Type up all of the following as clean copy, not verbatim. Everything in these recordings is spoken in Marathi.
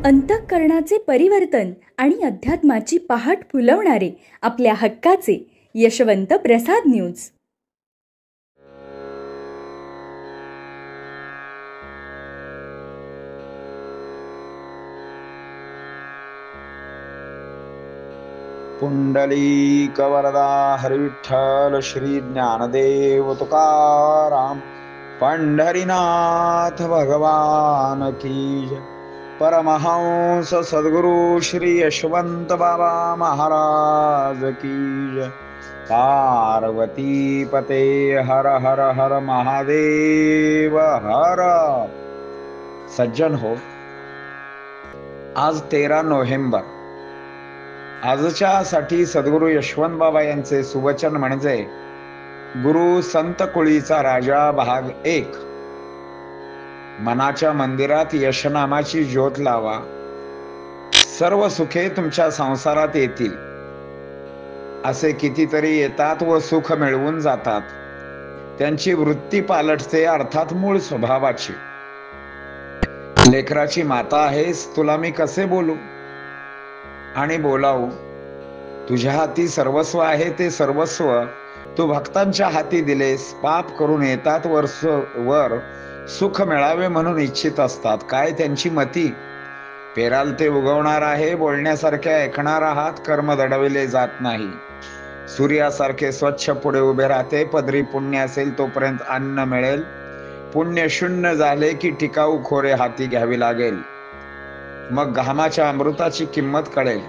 अंतःकरणाचे परिवर्तन आणि अध्यात्माची पहाट फुलवणारे आपल्या हक्काचे यशवंत प्रसाद न्यूज. पुंडलिक वरदा हरिविठ्ठल श्री ज्ञानदेव तुकाराम पंढरीनाथ भगवान की जय. परमहंस सद्गुरु श्री यशवंत बाबा महाराज की जय. पार्वती पते हर हर हर महादेव हर. सज्जन हो, आज 13 नोव्हेंबर. आजच्या साठी सद्गुरु यशवंत बाबा यांचे सुवचन म्हणजे गुरु संत कुळीचा राजा भाग 1. मनाच्या मंदिरात यशनामाची ज्योत लावा, सर्व सुखे तुमच्या संसारात येतील. असे कितीतरी येतात व सुख मिळवून जातात. त्यांची वृत्ती पालटते, अर्थात मूळ स्वभावाची. लेकराची माता आहेस, तुला मी कसे बोलू आणि बोलावू? तुझ्या हाती सर्वस्व आहे, ते सर्वस्व तू भक्तांच्या हाती दिलेस. पाप करून येतात, वर सुख मिळावे म्हणून इच्छित असतात. काय त्यांची मती? पेराल ते उगवणार आहे, बोलण्यासारखे ऐकणार आहात, कर्म दडविले जात नाही. सूर्यासारखे स्वच्छ पुढे उभे राहते. पदरी पुण्य असेल तोपर्यंत अन्न मिळेल. पुण्य शून्य झाले की टिकाऊ खोरे हाती घ्यावी लागेल. मग घामाच्या अमृताची किंमत कळेल.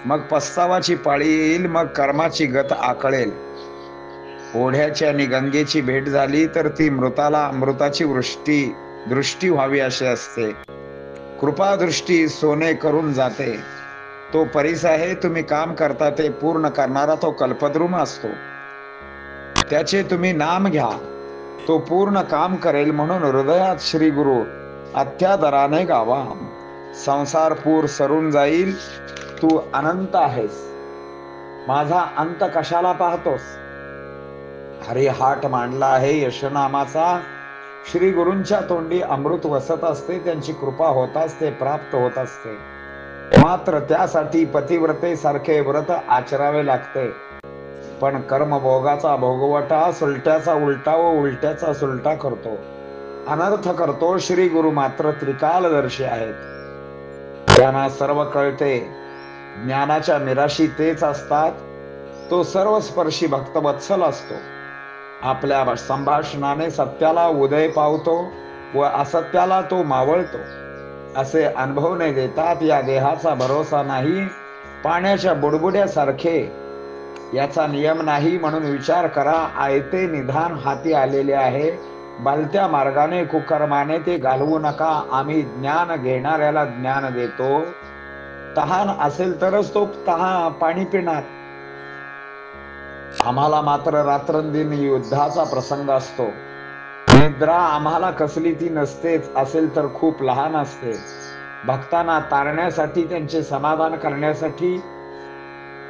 मग पस्तावाची पाळी येईल. मग कर्माची गत आकळेल. ओढ्याची आणि गंगेची भेट झाली तर ती मृताला अमृताची दृष्टी व्हावी अशी असते. कृपादृष्टी सोने करून जाते. तो परीस आहे. तुम्ही काम करता ते पूर्ण करणारा तो कल्पद्रुम असतो. त्याचे तुम्ही नाम घ्या, तो पूर्ण काम करेल. म्हणून हृदयात श्री गुरु अत्यादराने गावा. संसार पूर सरून जाईल. तू अनंत आहेस. माझा अंत कशाला पाहतोस? हरिहाट मांडला आहे यशनामाचा. श्री गुरूंच्या तोंडी अमृत वसत असते. त्यांची कृपा होताच ते प्राप्त होत असते. मात्र त्यासाठी पतिव्रते सारखे व्रत आचरावे लागते. पण कर्मभोगाचा भोगवटा सुलट्याचा उलटा व उलट्याचा सुलटा करतो, अनर्थ करतो. श्री गुरु मात्र त्रिकालदर्शी आहेत. त्यांना सर्व कळते. ज्ञानाच्या मिराशी तेच असतात. तो सर्वस्पर्शी भक्तवत्सल असतो. आपल्या संभाषणाने सत्याला उदय पावतो व असत्याला तो मावळतो. असे अनुभवने देतात. या देहाचा भरोसा नाही, पाण्याच्या बुडबुड्यासारखे. याचा नियम नाही, म्हणून विचार करा. आयते निधान हाती आलेले आहे. बलत्या मार्गाने कुकर्माने ते घालवू नका. आम्ही ज्ञान घेणाऱ्याला ज्ञान देतो. तहान असेल तरच तो पाणी पिणार. आम्हाला मात्र रात्रंदिन युद्धाचा प्रसंग असतो. निद्रा आम्हाला कसली ती नसतेच, असेल तर खूप लहान असते. भक्तांना तारण्यासाठी, त्यांचे समाधान करण्यासाठी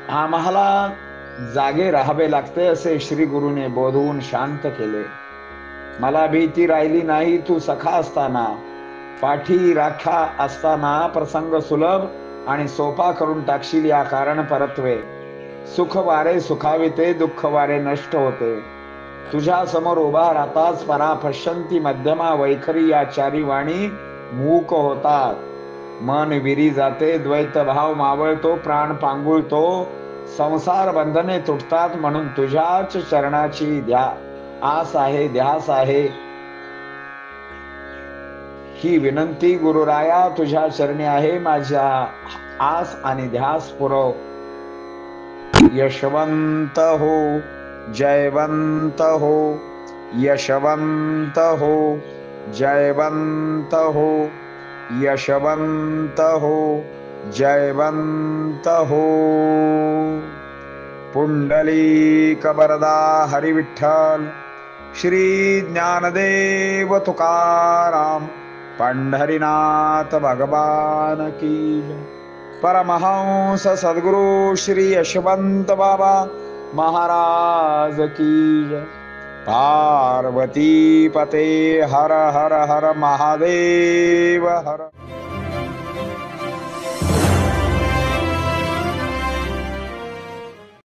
आम्हाला जागे राहावे लागते, असे श्री गुरुने बोधवून शांत केले. मला भीती राहिली नाही. तू सखा असताना, पाठी राख्या असताना प्रसंग सुलभ आणि सोपा करून टाकशील. या कारण परत्वे सुख वारे सुखाविते, दुःख वारे नष्ट होते. तुझ्या समोर उभा राहताच परा पश्यंती मध्यमा वैखरी या चारी वाणी मूक होतात. मन विरी जाते, द्वैत भाव मावळतो, प्राण पांगुळतो, संसार बंधने तुटतात. म्हणून तुझ्याच चरणाची आस आहे, ध्यास आहे. ही विनंती गुरुराया तुझ्या चरणी आहे. माझ्या आस आणि ध्यास पुरव. यशवंत हो, जयवंत हो, यशवंत हो, जयवंत हो, यशवंत हो, जयवंत हो. पुंडलिक वरदा हरिविठ्ठल श्री ज्ञानदेव तुकाराम पंढरीनाथ भगवान की जय. परमहंस सद्गुरु श्री यशवंत बाबा महाराज की जय. पार्वती पते हर हर हर महादेव हर.